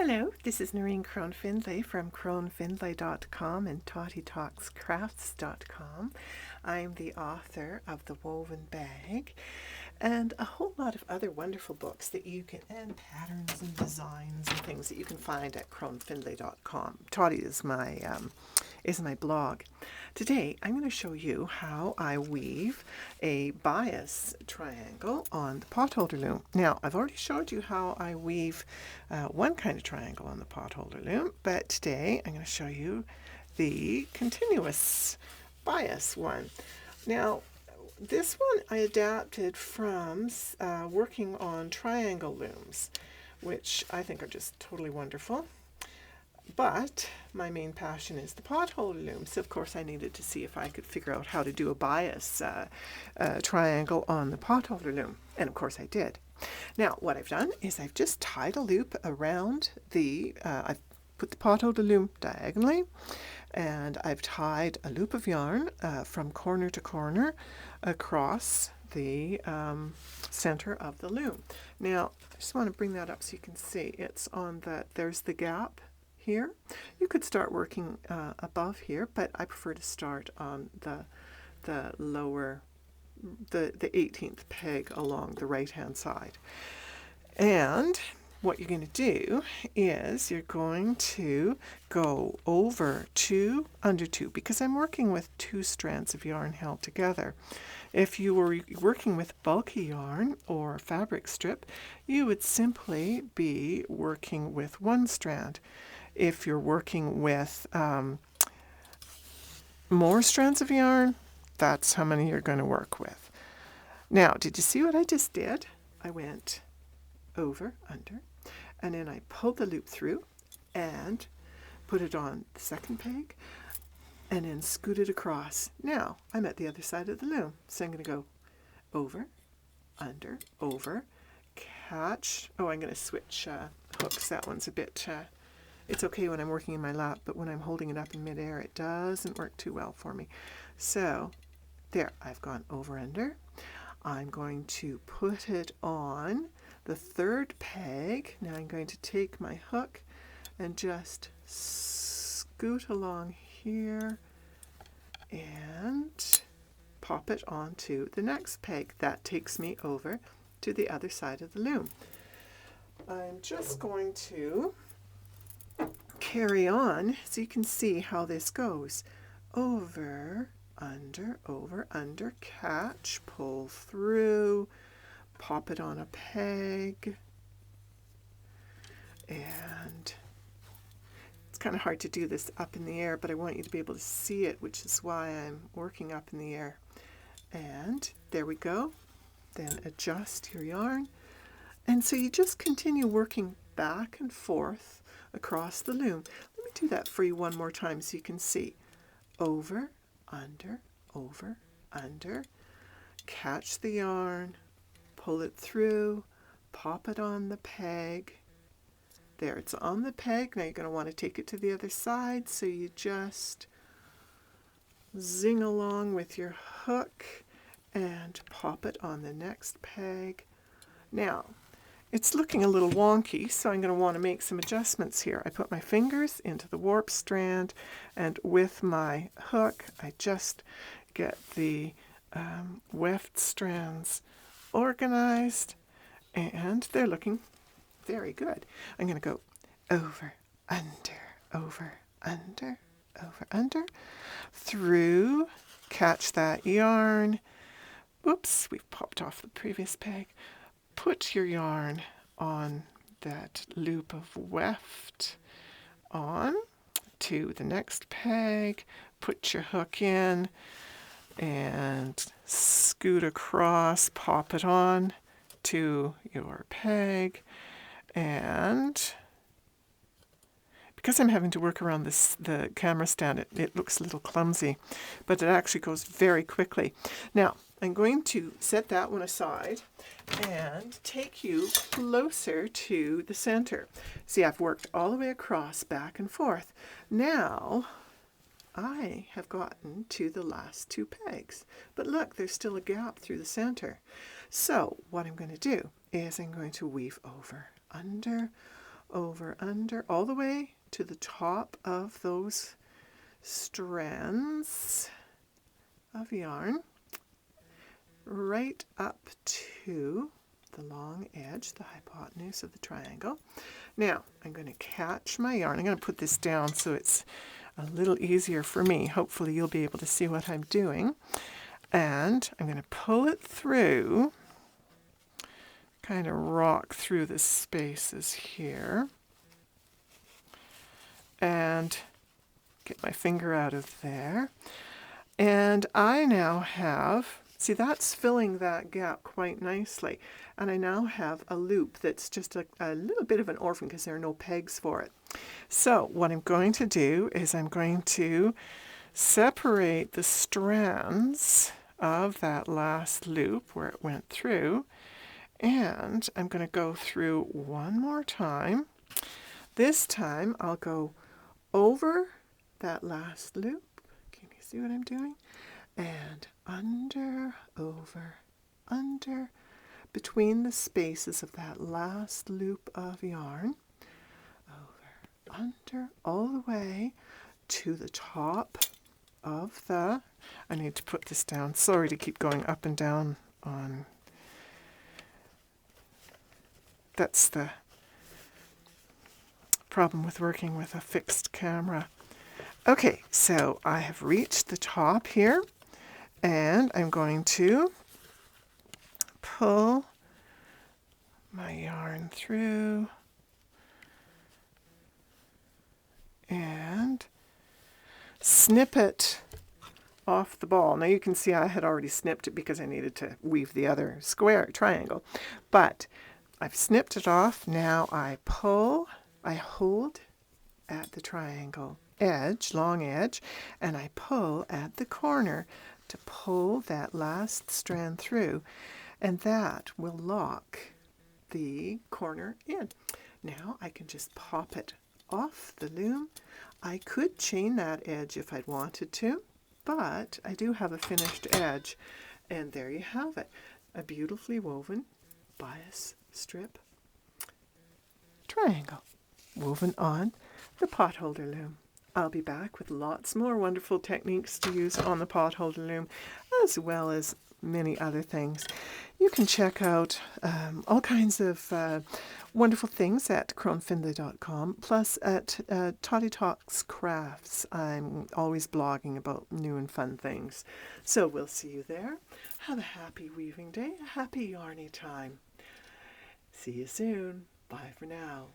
Hello, this is Noreen Crone-Findlay from CroneFindlay.com and TottyTalksCrafts.com. I'm the author of The Woven Bag and a whole lot of other wonderful books that you can, and patterns and designs and things that you can find at CroneFindlay.com. Totty is my blog. Today I'm going to show you how I weave a bias triangle on the potholder loom. Now I've already showed you how I weave one kind of triangle on the potholder loom, but today I'm going to show you the continuous bias one. Now this one I adapted from working on triangle looms, which I think are just totally wonderful. But my main passion is the potholder loom, so of course I needed to see if I could figure out how to do a bias triangle on the potholder loom, and of course I did. Now what I've done is I've just tied a loop around I've put the potholder loom diagonally, and I've tied a loop of yarn from corner to corner across the center of the loom. Now I just want to bring that up so you can see it's on there's the gap here. You could start working above here, but I prefer to start on the lower, the 18th peg along the right hand side. And what you're going to do is you're going to go over 2 under 2, because I'm working with 2 strands of yarn held together. If you were working with bulky yarn or fabric strip, you would simply be working with 1 strand. If you're working with more strands of yarn, that's how many you're going to work with. Now, did you see what I just did? I went over, under, and then I pulled the loop through and put it on the second peg and then scooted across. Now, I'm at the other side of the loom, so I'm going to go over, under, over, catch. Oh, I'm going to switch hooks. That one's a bit... It's okay when I'm working in my lap, but when I'm holding it up in midair, it doesn't work too well for me. So there, I've gone over under. I'm going to put it on the 3rd peg. Now I'm going to take my hook and just scoot along here and pop it onto the next peg. That takes me over to the other side of the loom. I'm just going to carry on so you can see how this goes. Over, under, catch, pull through, pop it on a peg, and it's kind of hard to do this up in the air, but I want you to be able to see it, which is why I'm working up in the air. And there we go. Then adjust your yarn, and so you just continue working back and forth across the loom. Let me do that for you one more time so you can see. Over, under, catch the yarn, pull it through, pop it on the peg. There, it's on the peg. Now you're going to want to take it to the other side, so you just zing along with your hook and pop it on the next peg. Now, it's looking a little wonky, so I'm going to want to make some adjustments here. I put my fingers into the warp strand, and with my hook, I just get the weft strands organized, and they're looking very good. I'm going to go over, under, through, catch that yarn. Oops, we've popped off the previous peg. Put your yarn on that loop of weft, on to the next peg, put your hook in and scoot across, pop it on to your peg, and because I'm having to work around the camera stand, it looks a little clumsy, but it actually goes very quickly. Now, I'm going to set that one aside and take you closer to the center. See, I've worked all the way across, back and forth. Now, I have gotten to the last 2 pegs. But look, there's still a gap through the center. So, what I'm going to do is I'm going to weave over, under, over, under, all the way to the top of those strands of yarn, right up to the long edge, the hypotenuse of the triangle. Now I'm going to catch my yarn. I'm going to put this down so it's a little easier for me. Hopefully you'll be able to see what I'm doing. And I'm going to pull it through, kind of rock through the spaces here, and get my finger out of there. And I now have, see, that's filling that gap quite nicely. And I now have a loop that's just a little bit of an orphan because there are no pegs for it. So what I'm going to do is I'm going to separate the strands of that last loop where it went through, and I'm going to go through one more time. This time I'll go over that last loop. Can you see what I'm doing? And under, over, under, between the spaces of that last loop of yarn, over, under, all the way to the top of the, I need to put this down, sorry to keep going up and down on, that's the problem with working with a fixed camera. Okay, so I have reached the top here, and I'm going to pull my yarn through and snip it off the ball. Now you can see I had already snipped it because I needed to weave the other square triangle, but I've snipped it off. Now I pull, I hold at the triangle edge, long edge, and I pull at the corner to pull that last strand through, and that will lock the corner in. Now I can just pop it off the loom. I could chain that edge if I'd wanted to, but I do have a finished edge, and there you have it, a beautifully woven bias strip triangle woven on the potholder loom. I'll be back with lots more wonderful techniques to use on the potholder loom, as well as many other things. You can check out all kinds of wonderful things at Crone-Findlay.com, plus at Toddy Talks Crafts. I'm always blogging about new and fun things. So we'll see you there. Have a happy weaving day, a happy yarny time. See you soon. Bye for now.